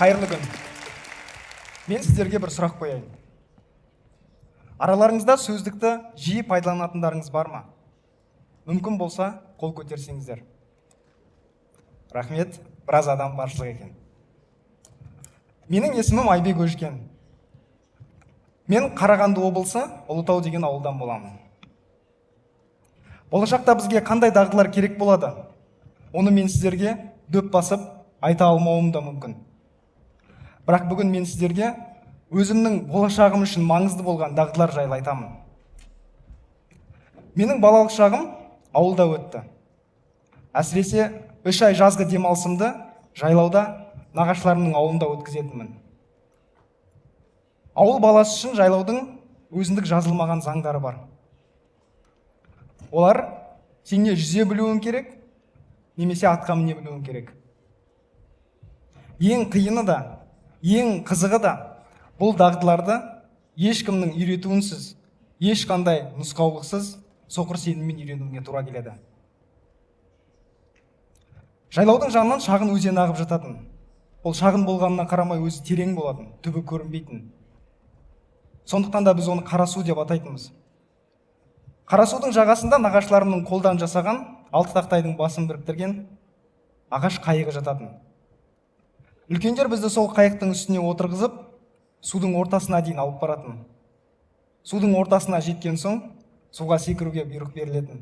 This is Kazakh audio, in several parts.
Қайырлы күн. Мен сіздерге бір сұрақ қояйын. Араларыңызда сөздікті жиі пайдаланатындарыңыз бар ма? Мүмкін болса, қол көтерсеңіздер. Рахмет, біраз адам баршылық екен. Менің есімім Айбек Өжкен. Мен Қарағанды облысы Ұлытау деген ауылдан боламын. Болашақта бізге қандай дағдылар керек болады? Оны мен сіздерге дөп басып айта алмауым да мүмкін. Бірақ бүгін мен сіздерге өзімнің болашағым үшін маңызды болған дағдылар жайлы айтамын. Менің балалық шағым ауылда өтті. Әсіресе 3 ай жазғы демалысымды жайлауда нағашыларымның ауылында өткізетінмін. Ауыл баласы үшін жайлаудың өзіндік жазылмаған заңдары бар. Олар сен не жүзе білуің керек, немесе атқа міне білуің керек. Ең қиыны да, ең қызығы да бұл дағдыларды ешкімнің үйретуінсіз, ешқандай нұсқаулықсыз соқыр сеніммен үйренуіне тура келеді. Жайлаудың жанынан шағын өзен ағып жататын. Ол шағын болғанына қарамай өзі терең болатын, түбі көрінбейтін. Сондықтан да біз оны Қарасу деп атайтынбыз. Қарасудың жағасында нағашыларымның қолдан жасаған 6 тақтайдың басын біріктірген ағаш қайығы жататын. Үлкендер бізді сол қайықтың үстіне отырғызып, судың ортасына дейін алып баратын. Судың ортасына жеткен соң, суға секіруге бұйрық берілетін.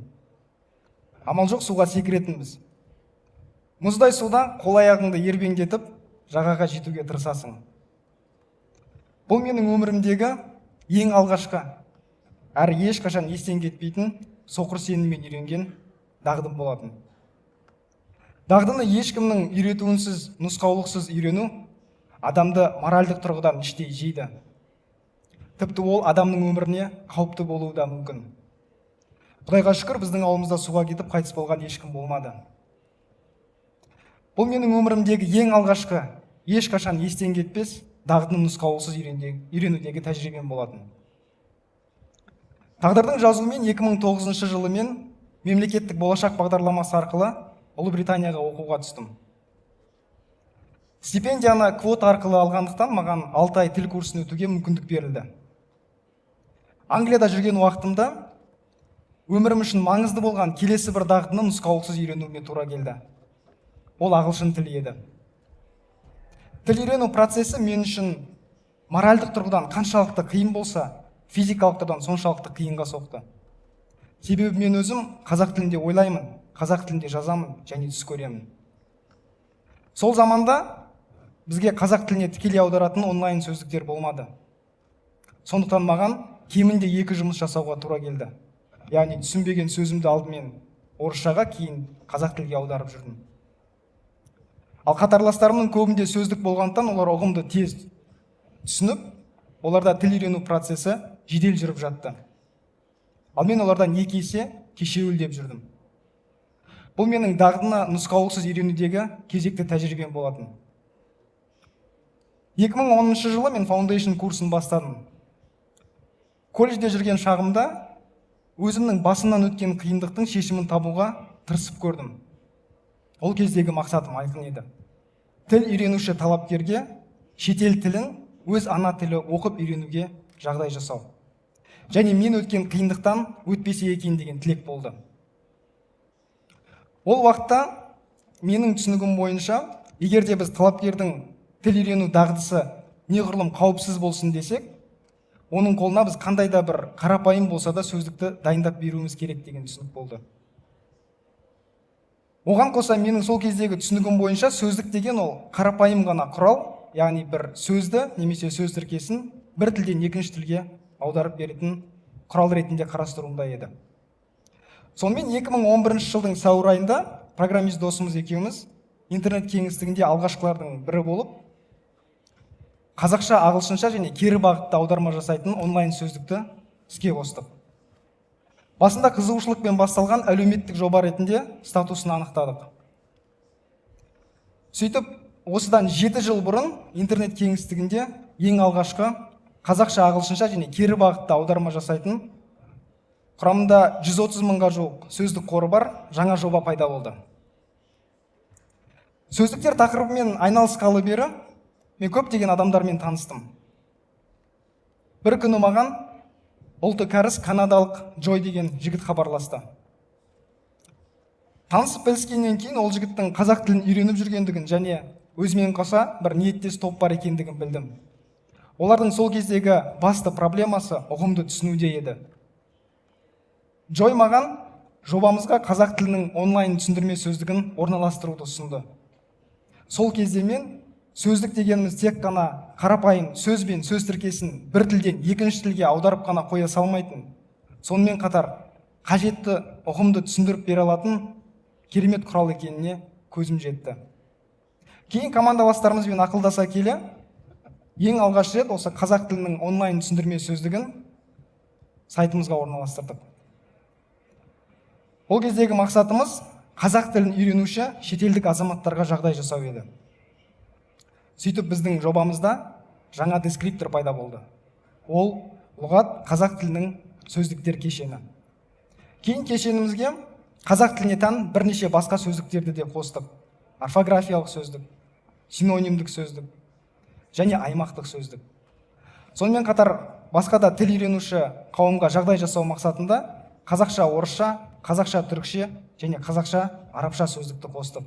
Амал жоқ, суға секіретінбіз. Мұздай суда қол аяғыңды ербеңдетіп, жағаға жетуге тырысасың. Бұл менің өмірімдегі ең алғашқы, әрі ешқашан естен кетпейтін соқыр сеніммен үйренген дағдым болатын. Дағдыны ешкімнің үйретуінсіз, нұсқаулықсыз үйрену адамды моральдық тұрғыдан іштей жейді. Тіпті ол адамның өміріне қауіпті болуы да мүмкін. Құдайға шүкір, біздің ауылымызда суға кетіп қайтыс болған ешкім болмады. Бұл менің өмірімдегі ең алғашқы, ешқашан естен кетпес дағдыны нұсқаулықсыз үйренудегі тәжірибем болатын. Тағдырдың жазуымен 2009 жылы мен мемлекеттік болашақ бағдарламасы арқылы Ұлыбританияға оқуға түстім. Стипендияны квота арқылы алғандықтан маған 6 ай тіл курсын өтуге мүмкіндік берілді. Англияда жүрген уақытымда өмірім үшін маңызды болған келесі бір дағдыны нұсқаулықсыз үйренуіме тура келді. Ол ағылшын тілі еді. Тіл үйрену процесі мен үшін моральдық тұрғыдан қаншалықты қиын болса, физикалық тұрғыдан соншалықты қиынға соқты. Себебі мен өзім қазақ тілінде ойлаймын, қазақ тілінде жазамын және түс көремін. Сол заманда бізге қазақ тіліне тікелей аударатын онлайн сөздіктер болмады. Сондықтан маған кемінде 2 жұмыс жасауға тура келді. Яғни түсінбеген сөзімді алдымен орысшаға, кейін қазақ тілге аударып жүрдім. Ал қатарластарымның көбінде сөздік болғандықтан олар ұғымды тез түсініп, оларда тіл үйрену процесі жедел жүріп жатты. Ал мен олардан 2 есе кешеуілдеп жүрдім. Бұл менің дағдыны нұсқаулықсыз үйренудегі кезекті тәжірибем болатын. 2010 жылы мен Foundation курсын бастадым. Колледжде жүрген шағымда өзімнің басымнан өткен қиындықтың шешімін табуға тырысып көрдім. Ол кездегі мақсатым айқын еді. Тіл үйренуші талапкерге шетел тілін өз ана тілі оқып үйренуге жағдай жасау. Және мен өткен қиындықтан өтпесе екен деген тілек болды. Ол уақытта менің түсінігім бойынша, егер де біз талапкердің тіл үйрену дағдысы неғұрлым қауіпсіз болсын десек, оның қолына біз қандай да бір қарапайым болса да сөздікті дайындап беруіміз керек деген түсінік болды. Оған қоса менің сол кездегі түсінігім бойынша сөздік деген ол қарапайым ғана құрал, яғни бір сөзді немесе сөз тіркесін бір тілден екінші тілге аударып беретін құрал ретінде қарастыруымда еді. Сонымен 2011 жылдың сәуір айында программист досымыз екеуміз интернет кеңістігінде алғашқылардың бірі болып, қазақша, ағылшынша және кері бағытта аударма жасайтын онлайн сөздікті іске қостық. Басында қызығушылықпен басталған әлеуметтік жоба ретінде статусын анықтадық. Сөйтіп, осыдан 7 жыл бұрын интернет кеңістігінде ең алғашқы қазақша, ағылшынша және кері бағытта аударма жасайтын құрамында 130 мыңға жуық сөздік қоры бар жаңа жоба пайда болды. Сөздіктер тақырыбымен айналысқалы бері мен көптеген адамдармен таныстым. Бір күні маған ұлты кәріс канадалық Джой деген жігіт хабарласты. Танысып біліскеннен кейін ол жігіттің қазақ тілін үйреніп жүргендігін және өзімен қоса бір ниеттес топ бар екендігін білдім. Олардың сол кездегі басты проблемасы ұғымды түсінуде еді. Джой маған жобамызға қазақ тілінің онлайн түсіндірме сөздігін орналастыруды ұсынды. Сол кезде мен сөздік дегеніміз тек қана қарапайым сөз бен сөз тіркесін бір тілден екінші тілге аударып қана қоя салмайтын, сонымен қатар қажетті ұғымды түсіндіріп бере алатын керемет құрал екеніне көзім жетті. Кейін командаластарымызбен ақылдаса келе, ең алғаш рет осы қазақ тілінің онлайн түсіндірме сөздігін сайтымызға орналастырдық. Ол кездегі мақсатымыз қазақ тілін үйренуші шетелдік азаматтарға жағдай жасау еді. Сөйтіп біздің жобамызда жаңа дескриптор пайда болды. Ол лұғат қазақ тілінің сөздіктер кешені. Кейін кешенімізге қазақ тіліне тән бірнеше басқа сөздіктерді де қостық. Орфографиялық сөздік, синонимдік сөздік және аймақтық сөздік. Сонымен қатар басқа да тіл үйренуші қауымға жағдай жасау мақсатында қазақша орысша, қазақша түрікше және қазақша арабша сөздікті қостық.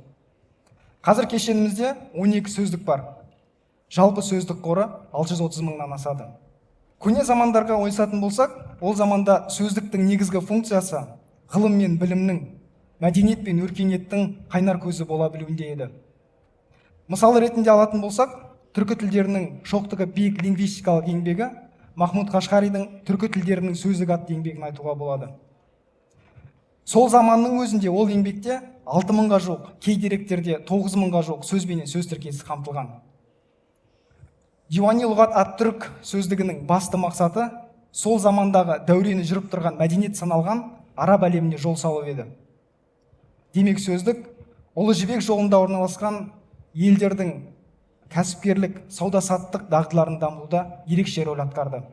Қазір кешенімізде 12 сөздік бар. Жалпы сөздік қоры 630 мыңнан асады. Көне замандарға ойысатын болсақ, ол заманда сөздіктің негізгі функциясы ғылым мен білімнің, мәдениет пен өркениеттің қайнар көзі бола білуінде еді. Мысалы ретінде алатын болсақ, түркі тілдерінің шоқтығы биік лингвистикалық еңбегі Махмуд Қашқаридің түркі тілдерінің сөздігі атты еңбегін айтуға болады. Сол заманның өзінде ол еңбекте 6 мыңға жуық, кей деректерде 9 мыңға жуық сөз бен сөз тіркесі қамтылған. Диуани лұғат ат-түрк сөздігінің басты мақсаты сол замандағы дәурені жүріп тұрған мәдениет саналған араб әлеміне жол салу еді. Демек сөздік ұлы жібек жолында орналасқан елдердің кәсіпкерлік, сауда-саттық дағдыларын дамытуда ерекше рөл атқарды.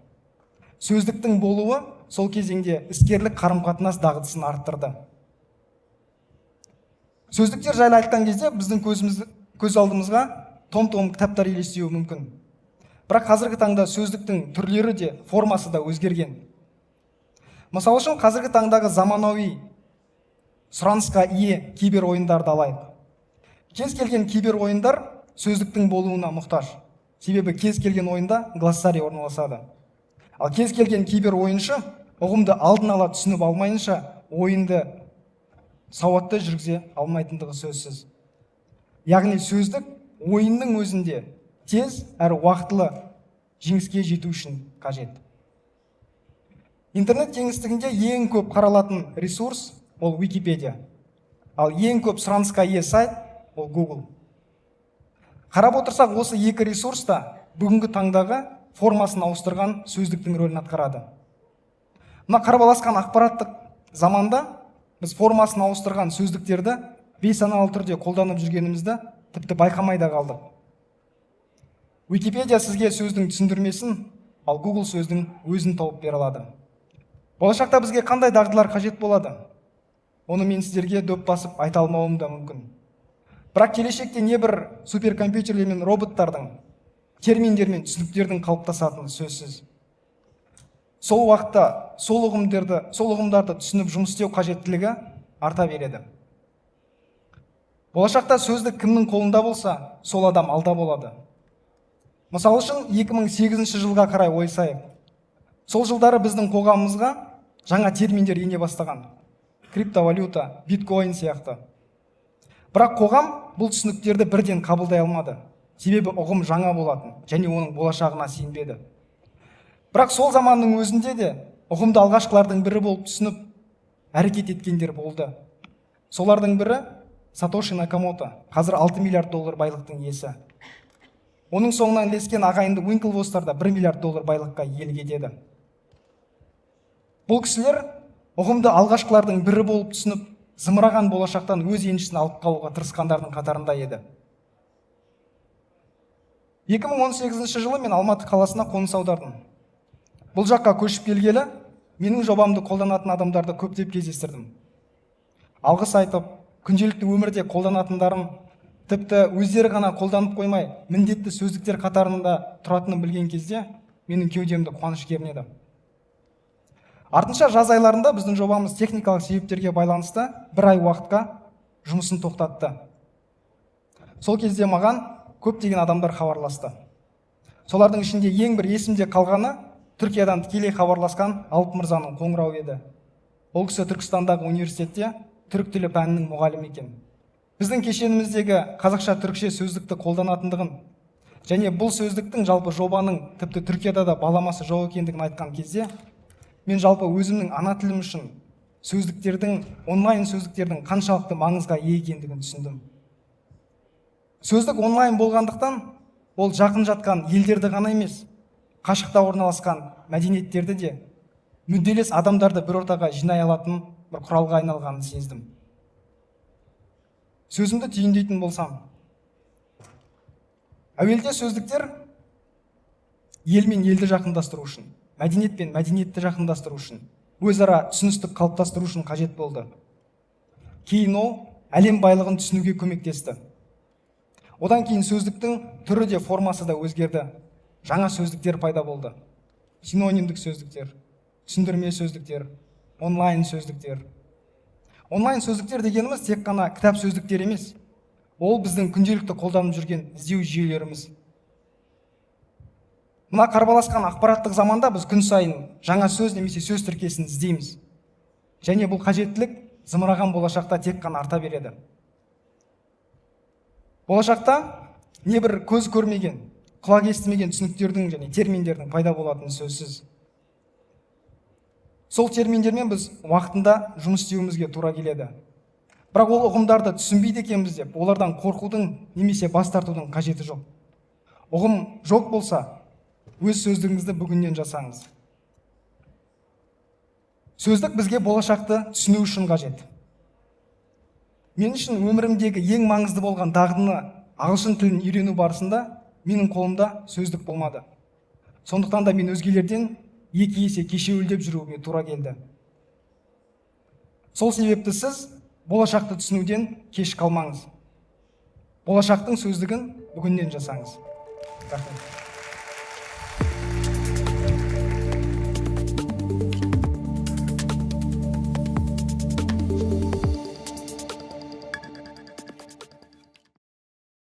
Сөздіктің болуы сол кезеңде іскерлік қарым-қатынас дағдысын арттырды. Сөздіктер жайлы айтқан кезде біздің көз алдымызға том-том кітаптар елестеуі мүмкін. Бірақ қазіргі таңда сөздіктің түрлері де, формасы да өзгерген. Мысалы үшін қазіргі таңдағы заманауи сұранысқа ие кибер ойындарды алайық. Кез келген кибер ойындар сөздіктің болуына мұқтаж. Себебі кез келген ойында глоссарий орналасады. Ал кез келген кибер ойыншы ұғымды алдын ала түсініп алмайынша ойынды сауатты жүргізе алмайтындығы сөзсіз. Яғни сөздік ойынның өзінде тез әрі уақытылы жеңіске жету үшін қажет. Интернет кеңістігінде ең көп қаралатын ресурс ол Википедия, ал ең көп сұранысқа ие сайт ол Google. Қарап отырсақ, осы екі ресурста бүгінгі таңдағы формасын ауыстырған сөздіктің рөлін атқарады. Мына қарбаласқан ақпараттық заманда біз формасын ауыстырған сөздіктерді бейсаналы түрде қолданып жүргенімізді тіпті байқамай да қалдық. Википедия сізге сөздің түсіндірмесін, ал Google сөздің өзін тауып бере алады. Болашақта бізге қандай дағдылар қажет болады? Оны мен сіздерге дөп басып айта алмауым да мүмкін. Бірақ келешекте небір суперкомпьютерлер мен роботтардың, терминдер мен түсініктердің қалыптасатыны сөзсіз. Сол уақытта сол ұғымдарды түсініп жұмыс істеу қажеттілігі арта береді. Болашақта сөздік кімнің қолында болса, сол адам алда болады. Мысалы үшін 2008 жылға қарай ойысайық. Сол жылдары біздің қоғамымызға жаңа терминдер ене бастаған. Криптовалюта, биткоин сияқты. Бірақ қоғам бұл түсініктерді бірден қабылдай алмады. Себебі ұғым жаңа болатын және оның болашағына сенбеді. Бірақ сол заманның өзінде де ұғымды алғашқылардың бірі болып түсініп, әрекет еткендер болды. Солардың бірі Сатоши Накамото, қазір 6 миллиард доллар байлықтың иесі. Оның соңынан ілескен ағайынды Уинклвостар да 1 миллиард доллар байлыққа иелік етеді. Бұл кісілер ұғымды алғашқылардың бірі болып түсініп, зымыраған болашақтан өз еншісін алып қалуға тырысқандардың қатарында еді. 2018 жылы мен Алматы қаласына қоныс аудардым. Бұл жаққа көшіп келгелі, менің жобамды қолданатын адамдарды көптеп кездестірдім. Алғыс айтып, күнделікті өмірде қолданатындарын, тіпті өздері ғана қолданып қоймай, міндетті сөздіктер қатарында тұратынын білген кезде менің кеудемді қуаныш кернеді. Артынша жаз айларында біздің жобамыз техникалық себептерге байланысты 1 ай уақытқа жұмысын тоқтатты. Сол кезде маған көптеген адамдар хабарласты. Солардың ішінде ең бір есімде қалғаны Түркиядан тікелей хабарласқан Алып мырзаның қоңырауы еді. Ол кісі Түркістандағы университетте түрік тілі пәнінің мұғалімі екен. Біздің кешеніміздегі қазақша-түрікше сөздікті қолданатындығын және бұл сөздіктің жалпы жобаның тіпті Түркияда да баламасы жоқ екендігін айтқан кезде, мен жалпы өзімнің ана тілім үшін сөздіктердің, онлайн сөздіктердің қаншалықты маңызға ие екендігін түсіндім. Сөздік онлайн болғандықтан, ол жақын жатқан елдерді ғана емес, қашықта орналасқан мәдениеттерді де, мүдделес адамдарды бір ортаға жинай алатын бір құралға айналғанын сездім. Сөзімді түйіндейтін болсам, әуелде сөздіктер ел мен елді жақындастыру үшін, мәдениет пен мәдениетті жақындастыру үшін, өзара түсіністік қалыптастыру үшін қажет болды. Кейін ол әлем байлығын түсінуге көмектесті. Одан кейін сөздіктің түрі де формасы да өзгерді. Жаңа сөздіктер пайда болды. Синонимдік сөздіктер, түсіндірме сөздіктер, онлайн сөздіктер. Онлайн сөздіктер дегеніміз тек қана кітап сөздіктер емес. Ол біздің күнделікті қолданып жүрген іздеу жүйелеріміз. Мына қарбаласқан ақпараттық заманда біз күн сайын жаңа сөз немесе сөз тіркесін іздейміз. Және бұл қажеттілік зымыраған болашақта тек қана арта береді. Болашақта небір көз көрмеген, құлақ естімеген түсініктердің және терминдердің пайда болатыны сөзсіз. Сол терминдермен біз уақытында жұмыс істеуімізге тура келеді. Бірақ ол ұғымдарды түсінбейді екенбіз деп, олардан қорқудың немесе бас тартудың қажеті жоқ. Ұғым жоқ болса, өз сөздігіңізді бүгіннен жасаңыз. Сөздік бізге болашақты түсіну үшін қажет. Мен үшін өмірімдегі ең маңызды болған дағдыны ағылшын тілін үйрену барысында менің қолымда сөздік болмады. Сондықтан да мен өзгелерден 2 есе кешеуілдеп жүруге тура келді. Сол себепті сіз болашақты түсінуден кеш қалмаңыз. Болашақтың сөздігін бүгіннен жасаңыз. Рахмет.